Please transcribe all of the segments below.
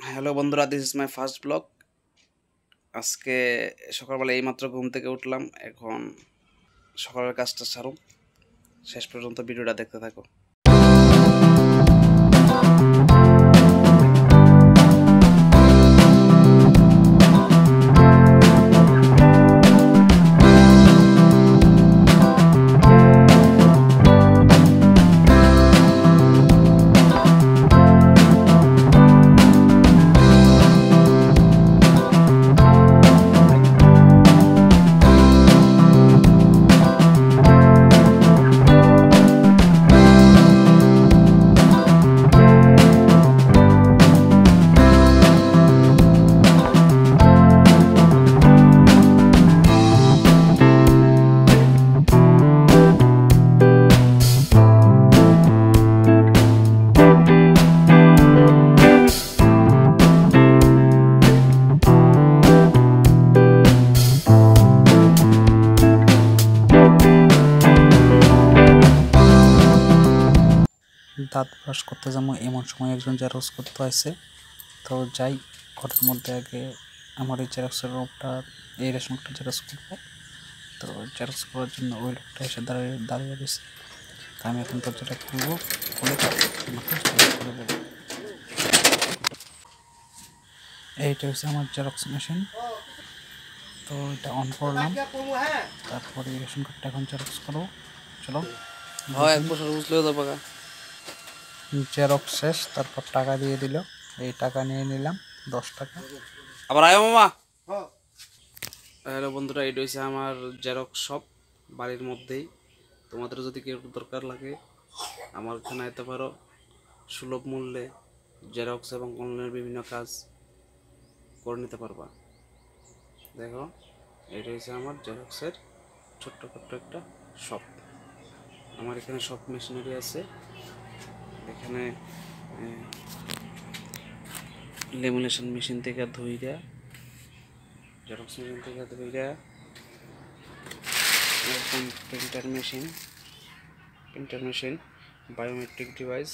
Hello বন্ধুরা, this is my first blog. আজকে সকালবেলা এইমাত্র ঘুম থেকে উঠলাম। এখন সকালের কাজটা সারুম, শেষ পর্যন্ত ভিডিওটা দেখতে থাকো। দাঁত ব্রাশ করতে যাবো এমন সময় একজন জেরক্স করতে আসে। তো যাই ঘরের মধ্যে, আগে আমার এই জেরক্সের রূপটা, এই রেশন কার্ডটা জেরক্স করবো। তো জেরক্স করার জন্য ওই লোকটা এসে দাঁড়িয়ে রয়েছে। তা আমি এখন দরজাটা খুলবো, খুলে করে দেবো। এইটা হচ্ছে আমার জেরক্স মেশিন। তো এটা অন করলাম, তারপরে রেশন কার্ডটা এখন জেরক্স করবো। চলো, এক বছর বুঝলেও তো পাকা জেরক্স শেষ। তারপর টাকা দিয়ে দিল, এই টাকা নিয়ে নিলাম 10 টাকা। আবার আয় মামা। হ্যালো বন্ধুরা, এটা হচ্ছে আমার জেরক্স শপ, বাড়ির মধ্যেই। তোমাদের যদি কেউ দরকার লাগে আমার এখানে আইতে পারো। সুলভ মূল্যে জেরক্স এবং অনলাইনের বিভিন্ন কাজ করে নিতে পারবা। দেখো, এটা হচ্ছে আমার জেরক্সের ছোট্ট একটা শপ। আমার এখানে সব মেশিনারি আছে। এখানে লেমিনেশন মেশিন থেকে ধুইরা, জেরক্স মেশিন থেকে ধুইরা, এরকম প্রিন্টার মেশিন, বায়োমেট্রিক ডিভাইস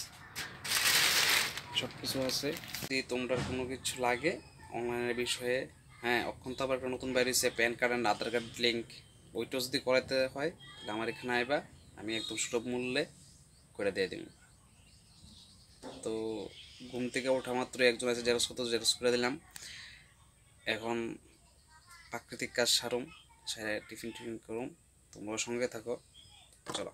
সব কিছু আছে। যদি তোমরা কোনো কিছু লাগে অনলাইনের বিষয়ে, হ্যাঁ, অক্ষণ তো আবার একটা নতুন বেরিয়েছে pan card and Aadhaar card link, ওইটাও যদি করাতে হয় তাহলে আমার এখানে আইবা, আমি একদম সুলভ মূল্যে করে দিয়ে দিব। তো ঘুম থেকে ওঠা মাত্র একজন আছে জেরক্স করতে, জেরক্স করে দিলাম। এখন প্রাকৃতিক কাজ সারুম, টিফিন করুম। তোমরা সঙ্গে থাকো, চলো।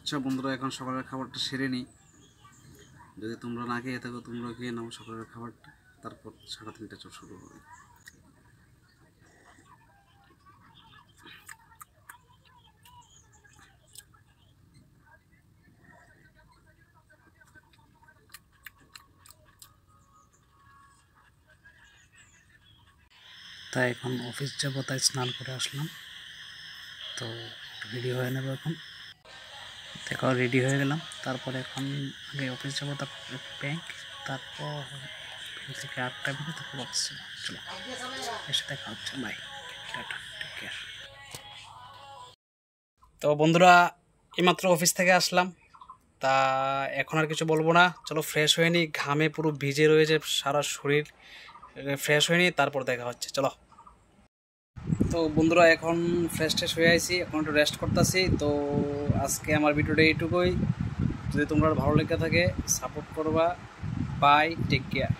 আচ্ছা বন্ধুরা, এখন সকালের খাবারটা সেরে নিই। যদি তোমরা না খেয়ে থাকো তোমরা খেয়ে নাও সকালের খাবারটা, তারপর 3:30 চল শুরু হবে। তাই এখন অফিস যাবো, তাই স্নান করে আসলাম। তো রেডি হয়ে নেবো এখন। দেখো রেডি হয়ে গেলাম। তারপরে এখন আগে অফিস যাবো, তারপর ব্যাংক, তারপর থেকে 8টা বেজে তারপর অফিস যাবো। চলো, এসে দেখা হচ্ছে, বাই, টাটা, টেক কেয়ার। তো বন্ধুরা, এইমাত্র অফিস থেকে আসলাম। তা এখন আর কিছু বলবো না, চলো ফ্রেশ হয়ে নিই। ঘামে পুরো ভিজে রয়েছে সারা শরীর, ফ্রেশ হয়ে নিই, তারপর দেখা হচ্ছে, চলো। তো বন্ধুরা, এখন ফ্রেশ হয়ে আইছি, এখন একটু রেস্ট করতেছি। তো আজকে আমার ভিডিওটা এইটুকুই। যদি তোমরা ভালো লেগে থাকে সাপোর্ট করবা। Bye, take care.